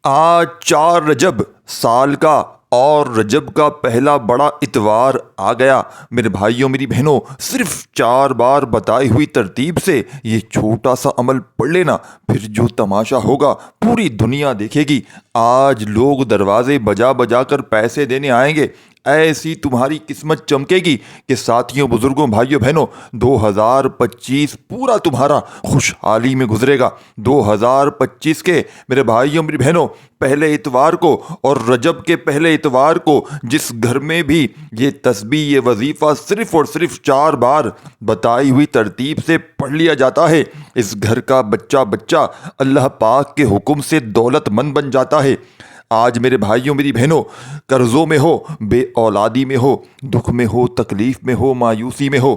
آج 4 رجب سال کا اور رجب کا پہلا بڑا اتوار آ گیا۔ میرے بھائیوں میری بہنوں، صرف 4 بار بتائی ہوئی ترتیب سے یہ چھوٹا سا عمل پڑھ لینا، پھر جو تماشا ہوگا پوری دنیا دیکھے گی۔ آج لوگ دروازے بجا بجا کر پیسے دینے آئیں گے، ایسی تمہاری قسمت چمکے گی کہ ساتھیوں، بزرگوں، بھائیوں بہنوں، 2025 پورا تمہارا خوشحالی میں گزرے گا۔ 2025 کے میرے بھائیوں میری بہنوں پہلے اتوار کو اور رجب کے پہلے اتوار کو جس گھر میں بھی یہ تسبیح، یہ وظیفہ صرف اور صرف 4 بار بتائی ہوئی ترتیب سے پڑھ لیا جاتا ہے، اس گھر کا بچہ بچہ اللہ پاک کے حکم سے دولت مند بن جاتا ہے۔ آج میرے بھائیوں میری بہنوں قرضوں میں ہو، بے اولادی میں ہو، دکھ میں ہو، تکلیف میں ہو، مایوسی میں ہو،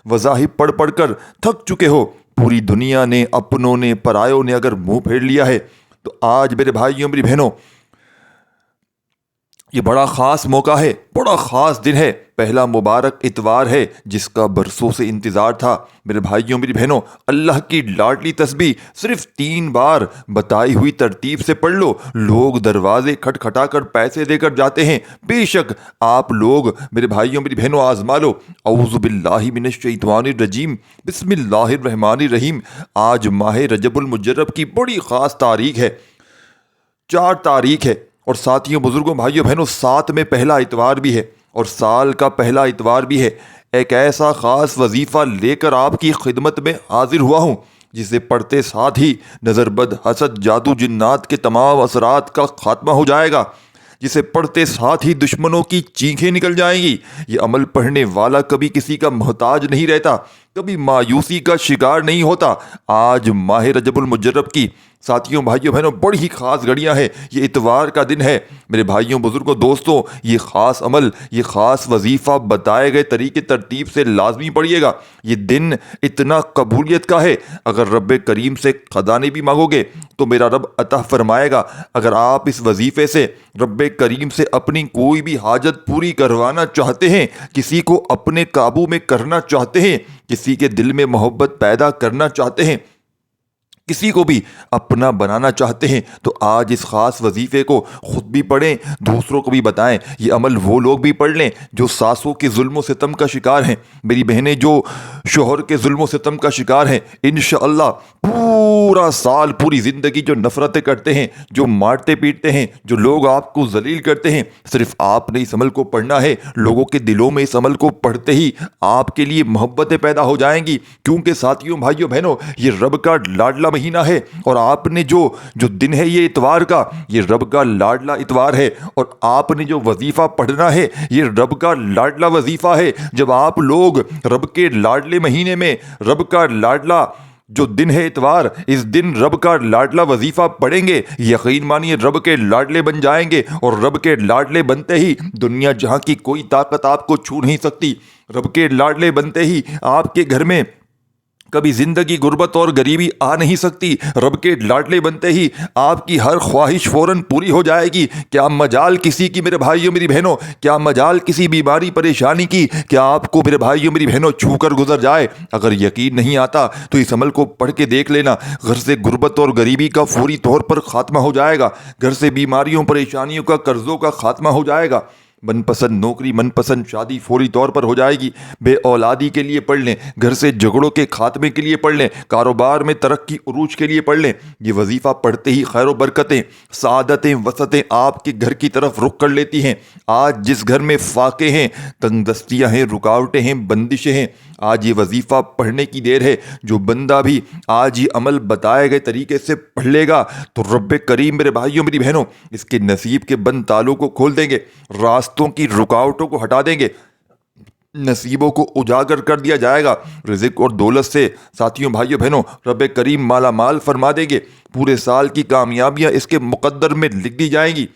وظائف پڑھ پڑھ کر تھک چکے ہو، پوری دنیا نے، اپنوں نے، پرایوں نے اگر منہ پھیر لیا ہے، تو آج میرے بھائیوں میری بہنوں یہ بڑا خاص موقع ہے، بڑا خاص دن ہے، پہلا مبارک اتوار ہے جس کا برسوں سے انتظار تھا۔ میرے بھائیوں میری بہنوں اللہ کی لاڈلی تسبیح صرف 3 بار بتائی ہوئی ترتیب سے پڑھ لو، لوگ دروازے کھٹکھٹا کر پیسے دے کر جاتے ہیں۔ بے شک آپ لوگ میرے بھائیوں میری بہنوں آزما لو۔ اعوذ باللہ من الشیطان الرجیم، بسم اللہ الرحمن الرحیم۔ آج ماہ رجب المجرب کی بڑی خاص تاریخ ہے، 4 تاریخ ہے، اور ساتھیوں، بزرگوں، بھائیوں بہنوں 7 میں پہلا اتوار بھی ہے اور سال کا پہلا اتوار بھی ہے۔ ایک ایسا خاص وظیفہ لے کر آپ کی خدمت میں حاضر ہوا ہوں جسے پڑھتے ساتھ ہی نظر بد، حسد، جادو، جنات کے تمام اثرات کا خاتمہ ہو جائے گا، جسے پڑھتے ساتھ ہی دشمنوں کی چینخیں نکل جائیں گی۔ یہ عمل پڑھنے والا کبھی کسی کا محتاج نہیں رہتا، کبھی مایوسی کا شکار نہیں ہوتا۔ آج ماہ رجب المجرب کی ساتھیوں، بھائیوں بہنوں بڑی ہی خاص گھڑیاں ہیں، یہ اتوار کا دن ہے۔ میرے بھائیوں، بزرگوں، دوستوں، یہ خاص عمل، یہ خاص وظیفہ بتائے گئے طریقے ترتیب سے لازمی پڑھیے گا۔ یہ دن اتنا قبولیت کا ہے، اگر رب کریم سے خزانے بھی مانگو گے تو میرا رب عطا فرمائے گا۔ اگر آپ اس وظیفے سے رب کریم سے اپنی کوئی بھی حاجت پوری کروانا چاہتے ہیں، کسی کو اپنے قابو میں کرنا چاہتے ہیں، کسی کے دل میں محبت پیدا کرنا چاہتے ہیں، کسی کو بھی اپنا بنانا چاہتے ہیں، تو آج اس خاص وظیفے کو خود بھی پڑھیں، دوسروں کو بھی بتائیں۔ یہ عمل وہ لوگ بھی پڑھ لیں جو ساسوں کے ظلم و ستم کا شکار ہیں، میری بہنیں جو شوہر کے ظلم و ستم کا شکار ہیں، انشاءاللہ پورا سال، پوری زندگی جو نفرتیں کرتے ہیں، جو مارتے پیٹتے ہیں، جو لوگ آپ کو ذلیل کرتے ہیں، صرف آپ نے اس عمل کو پڑھنا ہے۔ لوگوں کے دلوں میں اس عمل کو پڑھتے ہی آپ کے لیے محبتیں پیدا ہو جائیں گی، کیونکہ ساتھیوں، بھائیوں بہنوں یہ رب کا لاڈلا مہینہ ہے، اور آپ نے جو دن ہے یہ اتوار کا، یہ رب کا لاڈلا اتوار ہے، اور آپ نے جو وظیفہ پڑھنا ہے یہ رب کا لاڈلا وظیفہ ہے۔ جب آپ لوگ رب کے لاڈلے مہینے میں رب کا لاڈلا جو دن ہے اتوار، اس دن رب کا لاڈلا وظیفہ پڑھیں گے، یقین مانیے رب کے لاڈلے بن جائیں گے، اور رب کے لاڈلے بنتے ہی دنیا جہاں کی کوئی طاقت آپ کو چھو نہیں سکتی۔ رب کے لاڈلے بنتے ہی آپ کے گھر میں کبھی زندگی غربت اور غریبی آ نہیں سکتی۔ رب کے لاڈلے بنتے ہی آپ کی ہر خواہش فوراً پوری ہو جائے گی۔ کیا مجال کسی کی، میرے بھائیوں میری بہنوں، کیا مجال کسی بیماری پریشانی کی، کیا آپ کو میرے بھائیوں میری بہنوں چھو کر گزر جائے؟ اگر یقین نہیں آتا تو اس عمل کو پڑھ کے دیکھ لینا، گھر سے غربت اور غریبی کا فوری طور پر خاتمہ ہو جائے گا، گھر سے بیماریوں پریشانیوں کا، قرضوں کا خاتمہ ہو جائے گا، من پسند نوکری، من پسند شادی فوری طور پر ہو جائے گی۔ بے اولادی کے لیے پڑھ لیں، گھر سے جھگڑوں کے خاتمے کے لیے پڑھ لیں، کاروبار میں ترقی عروج کے لیے پڑھ لیں۔ یہ وظیفہ پڑھتے ہی خیر و برکتیں، سعادتیں، وسعتیں آپ کے گھر کی طرف رخ کر لیتی ہیں۔ آج جس گھر میں فاقے ہیں، تنگ دستیاں ہیں، رکاوٹیں ہیں، بندشیں ہیں، آج یہ وظیفہ پڑھنے کی دیر ہے۔ جو بندہ بھی آج یہ عمل بتائے گئے طریقے سے پڑھ لے گا تو رب کریم میرے بھائیوں میری بہنوں اس کے نصیب کے بند تالوں کو کھول دیں گے، راستوں کی رکاوٹوں کو ہٹا دیں گے، نصیبوں کو اجاگر کر دیا جائے گا، رزق اور دولت سے ساتھیوں، بھائیوں بہنوں رب کریم مالا مال فرما دیں گے، پورے سال کی کامیابیاں اس کے مقدر میں لکھ دی جائیں گی۔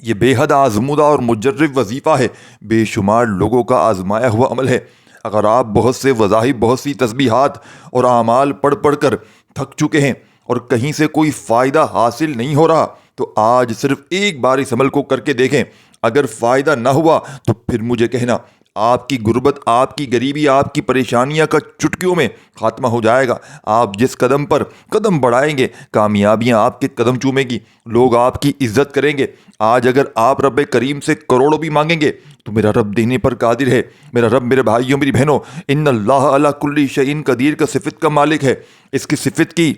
یہ بے حد آزمودہ اور مجرب وظیفہ ہے، بے شمار لوگوں کا آزمایا ہوا عمل ہے۔ اگر آپ بہت سے وظائف، بہت سی تسبیحات اور اعمال پڑھ پڑھ کر تھک چکے ہیں اور کہیں سے کوئی فائدہ حاصل نہیں ہو رہا، تو آج صرف ایک بار اس عمل کو کر کے دیکھیں۔ اگر فائدہ نہ ہوا تو پھر مجھے کہنا، آپ کی غربت، آپ کی غریبی، آپ کی پریشانیاں کا چٹکیوں میں خاتمہ ہو جائے گا۔ آپ جس قدم پر قدم بڑھائیں گے کامیابیاں آپ کے قدم چومیں گی، لوگ آپ کی عزت کریں گے۔ آج اگر آپ رب کریم سے کروڑوں بھی مانگیں گے تو میرا رب دینے پر قادر ہے۔ میرا رب میرے بھائیوں میری بہنوں ان اللہ علی کل شیء قدیر کا صفت کا مالک ہے۔ اس کی صفت کی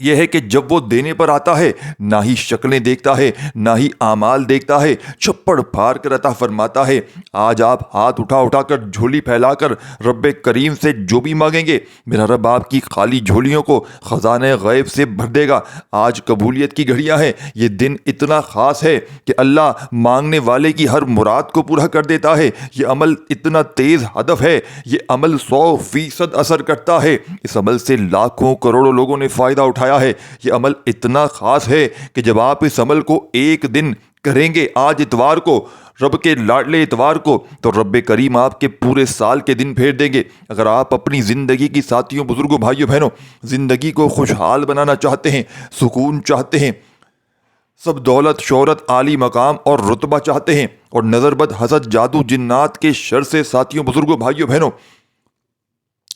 یہ ہے کہ جب وہ دینے پر آتا ہے نہ ہی شکلیں دیکھتا ہے نہ ہی اعمال دیکھتا ہے، چھپڑ پھاڑ کر عطا فرماتا ہے۔ آج آپ ہاتھ اٹھا کر جھولی پھیلا کر رب کریم سے جو بھی مانگیں گے میرا رب آپ کی خالی جھولیوں کو خزانہ غیب سے بھر دے گا۔ آج قبولیت کی گھڑیاں ہیں۔ یہ دن اتنا خاص ہے کہ اللہ مانگنے والے کی ہر مراد کو پورا کر دیتا ہے۔ یہ عمل اتنا تیز ہدف ہے، یہ عمل 100% اثر کرتا ہے۔ اس عمل سے لاکھوں کروڑوں لوگوں نے فائدہ اٹھایا ہے۔ یہ عمل اتنا خاص ہے کہ جب آپ اس عمل کو ایک دن کریں گے، آج اتوار کو، رب کے لاڈلے اتوار کو، تو رب کریم آپ کے پورے سال کے دن پھیر دیں گے۔ اگر آپ اپنی زندگی کی ساتھیوں، بزرگوں، بھائیوں بہنوں، زندگی کو خوشحال بنانا چاہتے ہیں، سکون چاہتے ہیں، سب دولت، شہرت، عالی مقام اور رتبہ چاہتے ہیں، اور نظر بد، حسد، جادو، جنات کے شر سے ساتھیوں، بزرگوں، بھائیوں بہنوں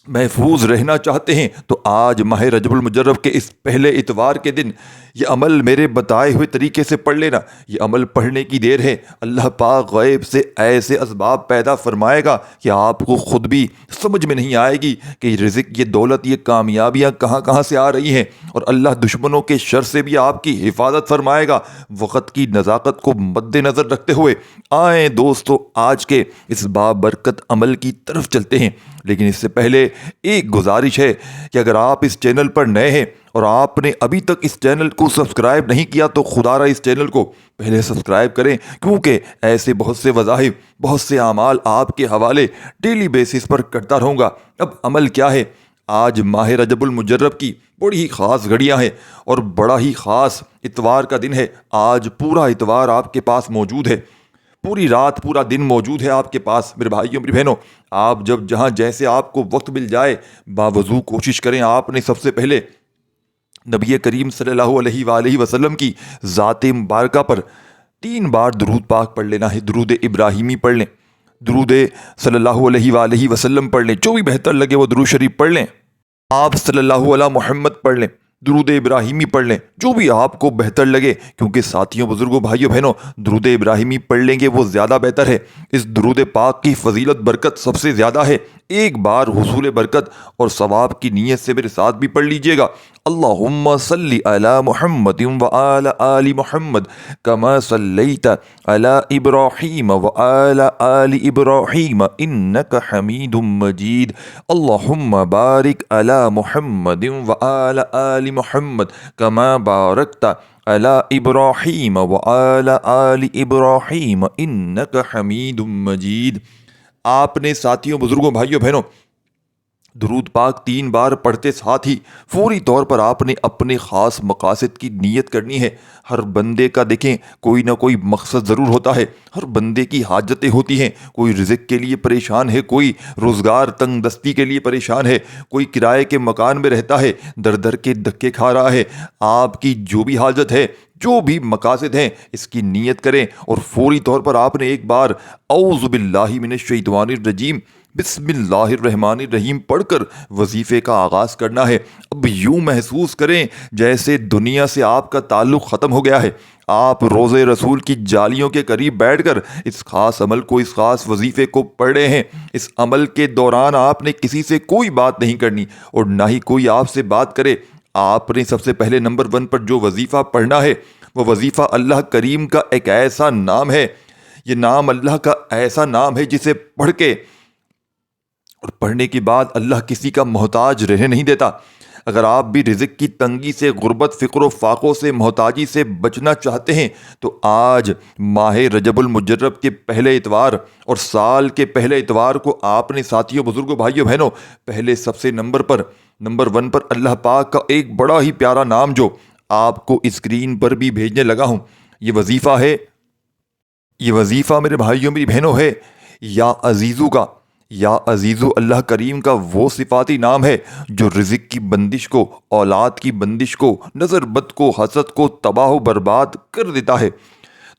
محفوظ رہنا چاہتے ہیں، تو آج ماہ رجب المجرب کے اس پہلے اتوار کے دن یہ عمل میرے بتائے ہوئے طریقے سے پڑھ لینا۔ یہ عمل پڑھنے کی دیر ہے، اللہ پاک غیب سے ایسے اسباب پیدا فرمائے گا کہ آپ کو خود بھی سمجھ میں نہیں آئے گی کہ یہ رزق، یہ دولت، یہ کامیابیاں کہاں سے آ رہی ہیں، اور اللہ دشمنوں کے شر سے بھی آپ کی حفاظت فرمائے گا۔ وقت کی نزاکت کو مد نظر رکھتے ہوئے آئیں دوستو آج کے اس بابرکت عمل کی طرف چلتے ہیں۔ لیکن اس سے پہلے ایک گزارش ہے کہ اگر آپ اس چینل پر نئے ہیں اور آپ نے ابھی تک اس چینل کو سبسکرائب نہیں کیا تو خدا را اس چینل کو پہلے سبسکرائب کریں، کیونکہ ایسے بہت سے وظائف، بہت سے اعمال آپ کے حوالے ڈیلی بیسس پر کرتا رہوں گا۔ اب عمل کیا ہے؟ آج ماہ رجب المجرب کی بڑی ہی خاص گھڑیاں ہیں اور بڑا ہی خاص اتوار کا دن ہے۔ آج پورا اتوار آپ کے پاس موجود ہے، پوری رات، پورا دن موجود ہے آپ کے پاس۔ میرے بھائیوں، میری بہنوں، آپ جب جہاں جیسے آپ کو وقت مل جائے باوضو کوشش کریں آپ نے سب سے پہلے نبی کریم صلی اللہ علیہ وآلہ وسلم کی ذات مبارکہ پر 3 بار درود پاک پڑھ لینا ہے۔ درود ابراہیمی پڑھ لیں، درود صلی اللہ علیہ وآلہ وسلم پڑھ لیں، جو بھی بہتر لگے وہ درود شریف پڑھ لیں۔ آپ صلی اللہ علیہ محمد پڑھ لیں، درود ابراہیمی پڑھ لیں، جو بھی آپ کو بہتر لگے، کیونکہ ساتھیوں، بزرگوں، بھائیوں بہنوں درود ابراہیمی پڑھ لیں گے وہ زیادہ بہتر ہے۔ اس درود پاک کی فضیلت، برکت سب سے زیادہ ہے۔ ایک بار حصول برکت اور ثواب کی نیت سے میرے ساتھ بھی پڑھ لیجئے گا۔ اللہم صلی علی محمد وآل آل محمد کما صلیت علی ابراہیم وآل آل ابراہیم انک حمید مجید۔ اللہم بارک علی محمد وآل آل محمد کما بارکت علی ابراہیم وآل آل ابراہیم انک حمید مجید۔ آپ نے ساتھیوں، بزرگوں، بھائیوں بہنوں درود پاک 3 بار پڑھتے ساتھ ہی فوری طور پر آپ نے اپنے خاص مقاصد کی نیت کرنی ہے۔ ہر بندے کا دیکھیں کوئی نہ کوئی مقصد ضرور ہوتا ہے، ہر بندے کی حاجتیں ہوتی ہیں۔ کوئی رزق کے لیے پریشان ہے، کوئی روزگار تنگ دستی کے لیے پریشان ہے، کوئی کرائے کے مکان میں رہتا ہے، در در کے دھکے کھا رہا ہے۔ آپ کی جو بھی حاجت ہے، جو بھی مقاصد ہیں، اس کی نیت کریں اور فوری طور پر آپ نے ایک بار اعوذ باللہ من الشیطان الرجیم بسم اللہ الرحمن الرحیم پڑھ کر وظیفے کا آغاز کرنا ہے۔ اب یوں محسوس کریں جیسے دنیا سے آپ کا تعلق ختم ہو گیا ہے۔ آپ روضہ رسول کی جالیوں کے قریب بیٹھ کر اس خاص عمل کو، اس خاص وظیفے کو پڑھ رہے ہیں۔ اس عمل کے دوران آپ نے کسی سے کوئی بات نہیں کرنی اور نہ ہی کوئی آپ سے بات کرے۔ آپ نے سب سے پہلے نمبر 1 پر جو وظیفہ پڑھنا ہے وہ وظیفہ اللہ کریم کا ایک ایسا نام ہے، یہ نام اللہ کا ایسا نام ہے جسے پڑھ کے اور پڑھنے کے بعد اللہ کسی کا محتاج رہنے نہیں دیتا۔ اگر آپ بھی رزق کی تنگی سے، غربت، فقر و فاقوں سے، محتاجی سے بچنا چاہتے ہیں تو آج ماہ رجب المجرب کے پہلے اتوار اور سال کے پہلے اتوار کو آپ نے ساتھیوں، بزرگوں، بھائیوں بہنوں پہلے سب سے نمبر 1 پر اللہ پاک کا ایک بڑا ہی پیارا نام جو آپ کو اسکرین پر بھی بھیجنے لگا ہوں، یہ وظیفہ ہے، یہ وظیفہ میرے بھائیوں، میری بہنوں ہے یا عزیزو کا۔ یا عزیزو اللہ کریم کا وہ صفاتی نام ہے جو رزق کی بندش کو، اولاد کی بندش کو، نظر بد کو، حسد کو تباہ و برباد کر دیتا ہے،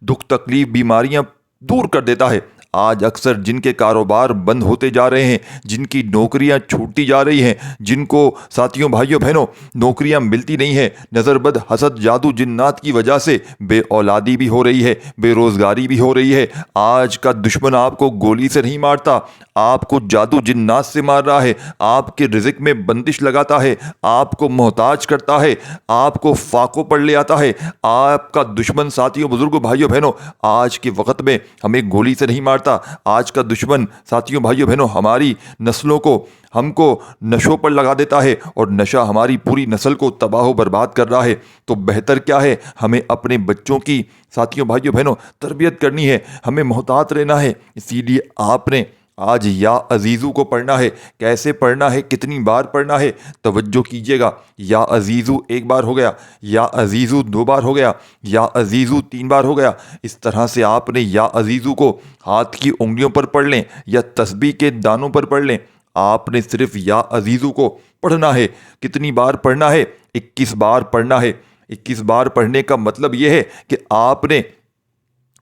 دکھ تکلیف بیماریاں دور کر دیتا ہے۔ آج اکثر جن کے کاروبار بند ہوتے جا رہے ہیں، جن کی نوکریاں چھوٹتی جا رہی ہیں، جن کو ساتھیوں بھائیوں بہنوں نوکریاں ملتی نہیں ہیں، نظر بد حسد جادو جنات کی وجہ سے بے اولادی بھی ہو رہی ہے، بے روزگاری بھی ہو رہی ہے۔ آج کا دشمن آپ کو گولی سے نہیں مارتا، آپ کو جادو جنات سے مار رہا ہے، آپ کے رزق میں بندش لگاتا ہے، آپ کو محتاج کرتا ہے، آپ کو فاقوں پر لے آتا ہے۔ آپ کا دشمن ساتھیوں بزرگوں بھائیوں بہنوں آج کے وقت میں ہمیں گولی سے نہیں مارتا، آج کا دشمن ساتھیوں بھائیوں بہنوں ہماری نسلوں کو، ہم کو نشوں پر لگا دیتا ہے، اور نشہ ہماری پوری نسل کو تباہ و برباد کر رہا ہے۔ تو بہتر کیا ہے، ہمیں اپنے بچوں کی ساتھیوں بھائیوں بہنوں تربیت کرنی ہے، ہمیں محتاط رہنا ہے۔ اسی لیے آپ نے آج یا عزیزو کو پڑھنا ہے۔ کیسے پڑھنا ہے، کتنی بار پڑھنا ہے، توجہ کیجیے گا۔ یا عزیزو ایک بار ہو گیا، یا عزیزو دو بار ہو گیا، یا عزیزو تین بار ہو گیا۔ اس طرح سے آپ نے یا عزیزو کو ہاتھ کی انگلیوں پر پڑھ لیں یا تسبیح کے دانوں پر پڑھ لیں۔ آپ نے صرف یا عزیزو کو پڑھنا ہے۔ کتنی بار پڑھنا ہے؟ 21 بار پڑھنا ہے۔ 21 بار پڑھنے کا مطلب یہ ہے کہ آپ نے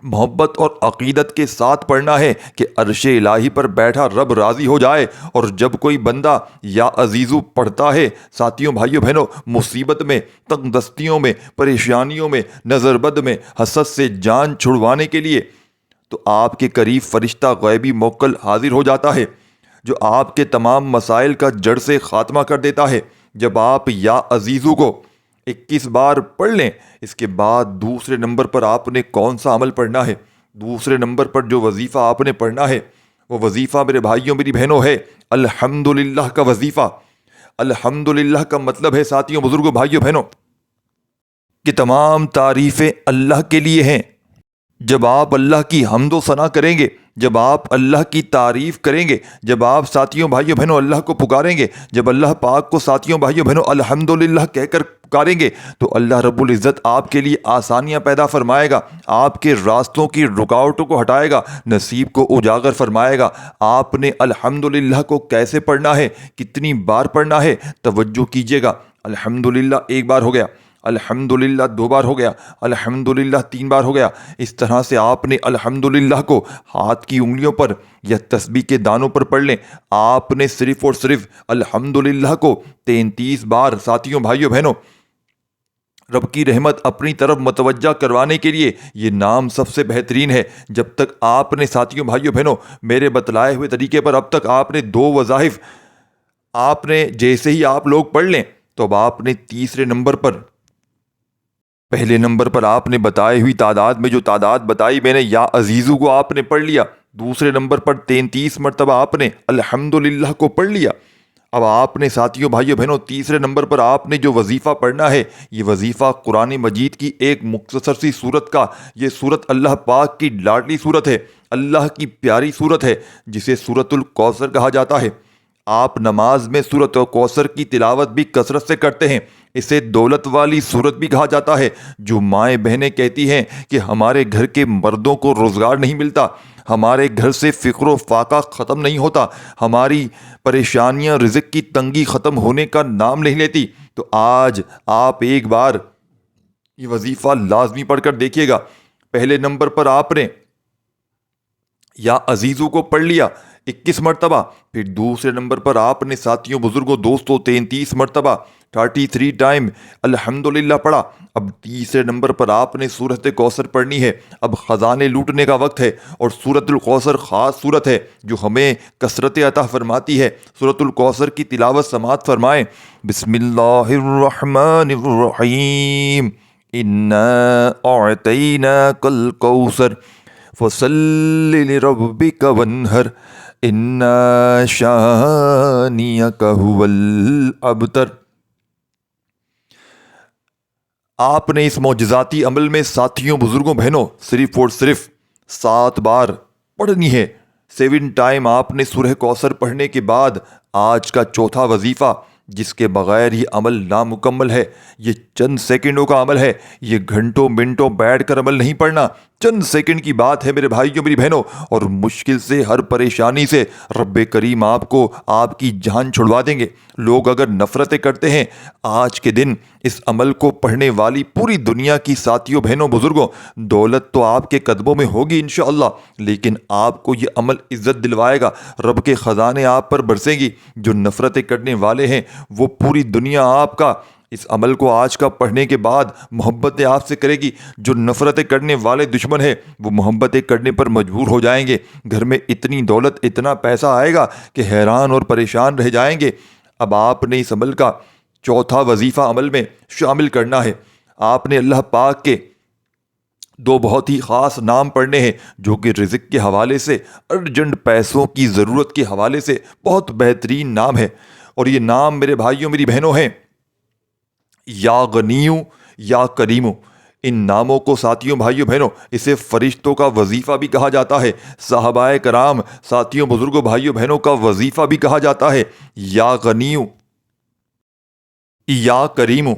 محبت اور عقیدت کے ساتھ پڑھنا ہے کہ عرش الہی پر بیٹھا رب راضی ہو جائے۔ اور جب کوئی بندہ یا عزیزو پڑھتا ہے ساتھیوں بھائیوں بہنوں، مصیبت میں، تنگ دستیوں میں، پریشانیوں میں، نظر بد میں، حسد سے جان چھڑوانے کے لیے، تو آپ کے قریب فرشتہ غیبی موکل حاضر ہو جاتا ہے، جو آپ کے تمام مسائل کا جڑ سے خاتمہ کر دیتا ہے۔ جب آپ یا عزیزو کو 21 بار پڑھ لیں، اس کے بعد دوسرے نمبر پر آپ نے کون سا عمل پڑھنا ہے؟ دوسرے نمبر پر جو وظیفہ آپ نے پڑھنا ہے، وہ وظیفہ میرے بھائیوں میری بہنوں ہے الحمدللہ کا وظیفہ۔ الحمدللہ کا مطلب ہے ساتھیوں بزرگوں بھائیوں بہنوں کہ تمام تعریفیں اللہ کے لیے ہیں۔ جب آپ اللہ کی حمد و ثنا کریں گے، جب آپ اللہ کی تعریف کریں گے، جب آپ ساتھیوں بھائیوں بہنوں اللہ کو پکاریں گے، جب اللہ پاک کو ساتھیوں بھائیوں بہنوں الحمدللہ کہہ کر پکاریں گے، تو اللہ رب العزت آپ کے لیے آسانیاں پیدا فرمائے گا، آپ کے راستوں کی رکاوٹوں کو ہٹائے گا، نصیب کو اجاگر فرمائے گا۔ آپ نے الحمدللہ کو کیسے پڑھنا ہے، کتنی بار پڑھنا ہے، توجہ کیجیے گا۔ الحمدللہ ایک بار ہو گیا، الحمدللہ دو بار ہو گیا، الحمدللہ تین بار ہو گیا۔ اس طرح سے آپ نے الحمدللہ کو ہاتھ کی انگلیوں پر یا تسبیح کے دانوں پر پڑھ لیں۔ آپ نے صرف اور صرف الحمدللہ کو 33 بار ساتھیوں بھائیوں بہنوں رب کی رحمت اپنی طرف متوجہ کروانے کے لیے، یہ نام سب سے بہترین ہے۔ جب تک آپ نے ساتھیوں بھائیوں بہنوں میرے بتلائے ہوئے طریقے پر اب تک آپ نے 2 وظائف آپ نے جیسے ہی آپ لوگ پڑھ لیں، تو اب آپ نے تیسرے نمبر پر، پہلے نمبر پر آپ نے بتائی ہوئی تعداد میں جو تعداد بتائی میں نے، یا عزیزو کو آپ نے پڑھ لیا۔ دوسرے نمبر پر 33 مرتبہ آپ نے الحمدللہ کو پڑھ لیا۔ اب آپ نے ساتھیوں بھائیوں بہنوں تیسرے نمبر پر آپ نے جو وظیفہ پڑھنا ہے، یہ وظیفہ قرآن مجید کی ایک مختصر سی صورت کا، یہ صورت اللہ پاک کی لاڈلی صورت ہے، اللہ کی پیاری صورت ہے، جسے سورۃ الکوثر کہا جاتا ہے۔ آپ نماز میں سورۃ کوثر کی تلاوت بھی کثرت سے کرتے ہیں۔ اسے دولت والی سورت بھی کہا جاتا ہے۔ جو مائیں بہنیں کہتی ہیں کہ ہمارے گھر کے مردوں کو روزگار نہیں ملتا، ہمارے گھر سے فقر و فاقہ ختم نہیں ہوتا، ہماری پریشانیاں رزق کی تنگی ختم ہونے کا نام نہیں لیتی، تو آج آپ ایک بار یہ وظیفہ لازمی پڑھ کر دیکھیے گا۔ پہلے نمبر پر آپ نے یا عزیزو کو پڑھ لیا 21 مرتبہ، پھر دوسرے نمبر پر آپ نے ساتھیوں بزرگوں دوستوں 33 مرتبہ 33 ٹائم الحمدللہ پڑھا۔ اب تیسرے نمبر پر آپ نے سورۃ کوثر پڑھنی ہے۔ اب خزانے لوٹنے کا وقت ہے، اور سورۃ الکوثر خاص سورت ہے جو ہمیں کثرت عطا فرماتی ہے۔ سورۃ الکوثر کی تلاوت سماعت فرمائیں۔ بسم اللہ الرحمن الرحیم، انا اعطیناک الکوثر فصل لربک وانحر ان شانئک ھو الابتر۔ آپ نے اس معجزاتی عمل میں ساتھیوں بزرگوں بہنوں صرف اور صرف 7 بار پڑھنی ہے۔ 7 ٹائم آپ نے سورہ کوثر پڑھنے کے بعد آج کا چوتھا وظیفہ، جس کے بغیر یہ عمل نامکمل ہے، یہ چند سیکنڈوں کا عمل ہے، یہ گھنٹوں منٹوں بیٹھ کر عمل نہیں پڑھنا، چند سیکنڈ کی بات ہے میرے بھائیوں میری بہنوں، اور مشکل سے ہر پریشانی سے رب کریم آپ کو آپ کی جان چھڑوا دیں گے۔ لوگ اگر نفرتیں کرتے ہیں، آج کے دن اس عمل کو پڑھنے والی پوری دنیا کی ساتھیوں بہنوں بزرگوں، دولت تو آپ کے قدموں میں ہوگی انشاءاللہ، لیکن آپ کو یہ عمل عزت دلوائے گا، رب کے خزانے آپ پر برسیں گی۔ جو نفرتیں کرنے والے ہیں وہ پوری دنیا آپ کا اس عمل کو آج کا پڑھنے کے بعد محبتیں آپ سے کرے گی۔ جو نفرتیں کرنے والے دشمن ہیں وہ محبتیں کرنے پر مجبور ہو جائیں گے۔ گھر میں اتنی دولت، اتنا پیسہ آئے گا کہ حیران اور پریشان رہ جائیں گے۔ اب آپ نے اس عمل کا چوتھا وظیفہ عمل میں شامل کرنا ہے۔ آپ نے اللہ پاک کے دو بہت ہی خاص نام پڑھنے ہیں جو کہ رزق کے حوالے سے، ارجنٹ پیسوں کی ضرورت کے حوالے سے بہت بہترین نام ہے، اور یہ نام میرے بھائیوں میری بہنوں ہیں یا غنیو یا کریمو۔ ان ناموں کو ساتھیوں بھائیوں بہنوں اسے فرشتوں کا وظیفہ بھی کہا جاتا ہے، صحابہ کرام ساتھیوں بزرگوں بھائیوں بہنوں کا وظیفہ بھی کہا جاتا ہے، یا غنیو یا کریمو۔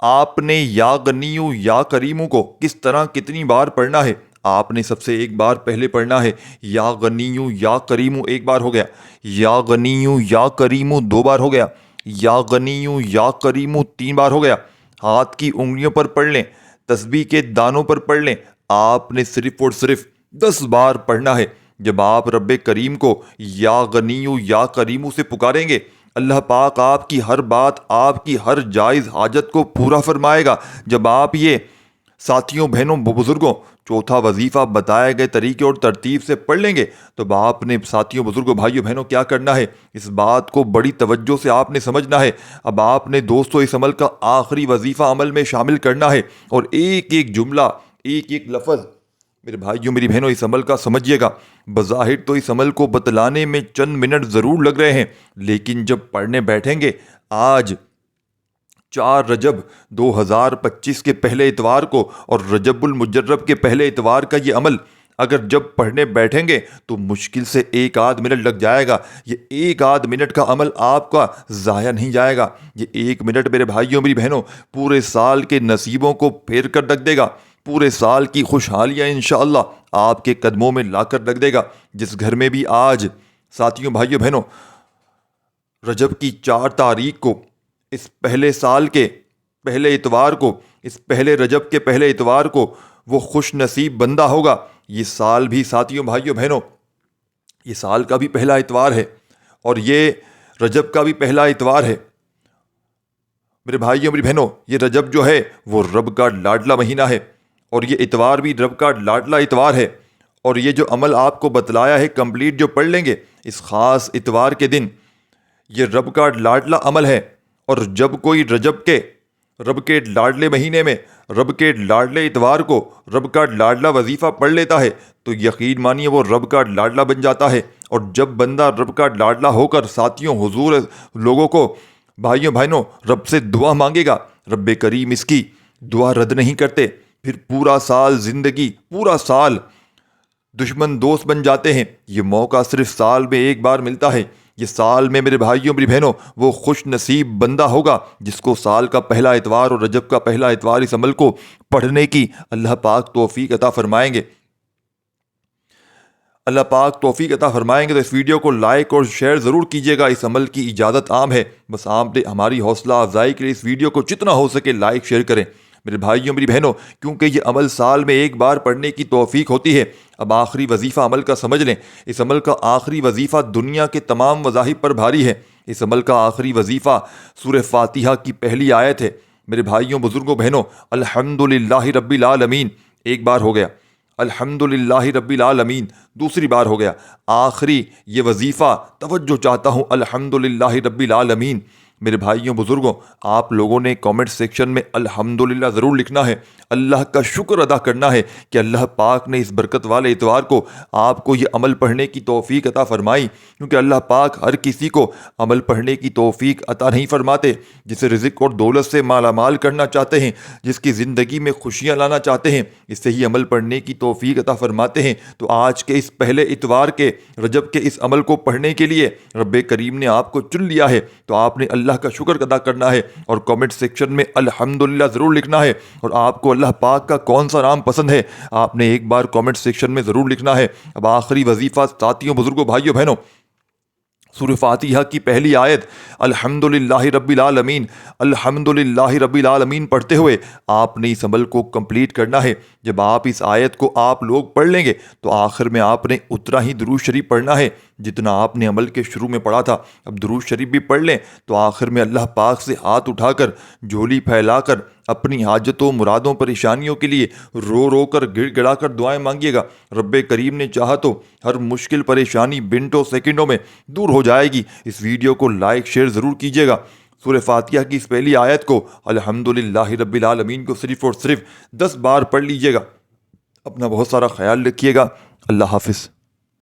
آپ نے یا غنیو یا کریمو کو کس طرح کتنی بار پڑھنا ہے؟ آپ نے سب سے ایک بار پہلے پڑھنا ہے یا غنیو یا کریمو، ایک بار ہو گیا، یا غنیو یا کریمو دو بار ہو گیا، یا غنیو یا کریمو تین بار ہو گیا۔ ہاتھ کی انگلیوں پر پڑھ لیں، تسبیح کے دانوں پر پڑھ لیں، آپ نے صرف اور صرف 10 بار پڑھنا ہے۔ جب آپ رب کریم کو یا غنیو یا کریمو سے پکاریں گے، اللہ پاک آپ کی ہر بات، آپ کی ہر جائز حاجت کو پورا فرمائے گا۔ جب آپ یہ ساتھیوں بہنوں بزرگوں چوتھا وظیفہ بتائے گئے طریقے اور ترتیب سے پڑھ لیں گے تو آپ نے ساتھیوں بزرگوں بھائیوں بہنوں کیا کرنا ہے، اس بات کو بڑی توجہ سے آپ نے سمجھنا ہے۔ اب آپ نے دوستو اس عمل کا آخری وظیفہ عمل میں شامل کرنا ہے، اور ایک ایک جملہ، ایک ایک لفظ میرے بھائیوں میری بہنوں اس عمل کا سمجھیے گا۔ بظاہر تو اس عمل کو بتلانے میں چند منٹ ضرور لگ رہے ہیں، لیکن جب پڑھنے بیٹھیں گے، آج 4 رجب 2025 کے پہلے اتوار کو اور رجب المجرب کے پہلے اتوار کا یہ عمل اگر جب پڑھنے بیٹھیں گے تو مشکل سے 1 منٹ لگ جائے گا۔ یہ 1 منٹ کا عمل آپ کا ضائع نہیں جائے گا۔ یہ 1 منٹ میرے بھائیوں میری بہنوں پورے سال کے نصیبوں کو پھیر کر رکھ دے گا، پورے سال کی خوشحالیاں انشاءاللہ آپ کے قدموں میں لا کر رکھ دے گا۔ جس گھر میں بھی آج ساتھیوں بھائیوں بہنوں رجب کی 4 تاریخ کو، اس پہلے سال کے پہلے اتوار کو، اس پہلے رجب کے پہلے اتوار کو وہ خوش نصیب بندہ ہوگا۔ یہ سال بھی ساتھیوں بھائیوں بہنوں یہ سال کا بھی پہلا اتوار ہے، اور یہ رجب کا بھی پہلا اتوار ہے۔ میرے بھائیوں میری بہنوں یہ رجب جو ہے وہ رب کا لاڈلا مہینہ ہے، اور یہ اتوار بھی رب کا لاڈلا اتوار ہے، اور یہ جو عمل آپ کو بتلایا ہے کمپلیٹ جو پڑھ لیں گے اس خاص اتوار کے دن، یہ رب کا لاڈلا عمل ہے۔ اور جب کوئی رب کے لاڈلے مہینے میں، رب کے لاڈلے اتوار کو رب کا لاڈلا وظیفہ پڑھ لیتا ہے تو یقین مانیے وہ رب کا لاڈلا بن جاتا ہے۔ اور جب بندہ رب کا لاڈلا ہو کر ساتھیوں حضور لوگوں کو بھائیوں بہنوں رب سے دعا مانگے گا، رب کریم اس کی دعا رد نہیں کرتے، پھر پورا سال زندگی، پورا سال دشمن دوست بن جاتے ہیں۔ یہ موقع صرف سال میں ایک بار ملتا ہے۔ یہ سال میں میرے بھائیوں میری بہنوں وہ خوش نصیب بندہ ہوگا جس کو سال کا پہلا اتوار اور رجب کا پہلا اتوار اس عمل کو پڑھنے کی اللہ پاک توفیق عطا فرمائیں گے۔ اللہ پاک توفیق عطا فرمائیں گے تو اس ویڈیو کو لائک اور شیئر ضرور کیجیے گا۔ اس عمل کی اجازت عام ہے، بس آپ نے ہماری حوصلہ افزائی کے لیے اس ویڈیو کو جتنا ہو سکے لائک شیئر کریں۔ میرے بھائیوں میری بہنوں کیونکہ یہ عمل سال میں ایک بار پڑھنے کی توفیق ہوتی ہے، اب آخری وظیفہ عمل کا سمجھ لیں۔ اس عمل کا آخری وظیفہ دنیا کے تمام مذاہب پر بھاری ہے۔ اس عمل کا آخری وظیفہ سورہ فاتحہ کی پہلی آیت ہے۔ میرے بھائیوں بزرگوں بہنوں الحمدللہ رب العالمین ایک بار ہو گیا، الحمدللہ رب العالمین دوسری بار ہو گیا۔ آخری یہ وظیفہ توجہ چاہتا ہوں، الحمدللہ رب العالمین۔ میرے بھائیوں بزرگوں آپ لوگوں نے کامنٹ سیکشن میں الحمدللہ ضرور لکھنا ہے، اللہ کا شکر ادا کرنا ہے کہ اللہ پاک نے اس برکت والے اتوار کو آپ کو یہ عمل پڑھنے کی توفیق عطا فرمائی، کیونکہ اللہ پاک ہر کسی کو عمل پڑھنے کی توفیق عطا نہیں فرماتے۔ جسے رزق اور دولت سے مالا مال کرنا چاہتے ہیں، جس کی زندگی میں خوشیاں لانا چاہتے ہیں، اس سے ہی عمل پڑھنے کی توفیق عطا فرماتے ہیں۔ تو آج کے اس پہلے اتوار کے رجب کے اس عمل کو پڑھنے کے لیے رب کریم نے آپ کو چن لیا ہے، تو آپ نے اللہ کا شکر ادا کرنا ہے اور کامنٹ سیکشن میں الحمدللہ ضرور لکھنا ہے۔ اور آپ کو اللہ پاک کا کون سا نام پسند ہے آپ نے ایک بار کامنٹ سیکشن میں ضرور لکھنا ہے۔ اب آخری وظیفہ ساتھیوں، بزرگوں، بھائیوں، بہنوں، سورہ فاتحہ کی پہلی آیت الحمدللہ رب العالمین، الحمدللہ رب العالمین پڑھتے ہوئے آپ نے اس عمل کو کمپلیٹ کرنا ہے۔ جب آپ اس آیت کو آپ لوگ پڑھ لیں گے تو آخر میں آپ نے اتنا ہی درود شریف پڑھنا ہے جتنا آپ نے عمل کے شروع میں پڑھا تھا۔ اب درود شریف بھی پڑھ لیں تو آخر میں اللہ پاک سے ہاتھ اٹھا کر، جھولی پھیلا کر اپنی حاجتوں، مرادوں، پریشانیوں کے لیے رو رو کر، گڑ گڑا کر دعائیں مانگیے گا۔ رب کریم نے چاہا تو ہر مشکل پریشانی منٹوں سیکنڈوں میں دور ہو جائے گی۔ اس ویڈیو کو لائک شیئر ضرور کیجیے گا۔ سورہ فاتحہ کی اس پہلی آیت کو الحمدللہ رب العالمین کو صرف اور صرف 10 بار پڑھ لیجیے گا۔ اپنا بہت سارا خیال رکھیے گا۔ اللہ حافظ۔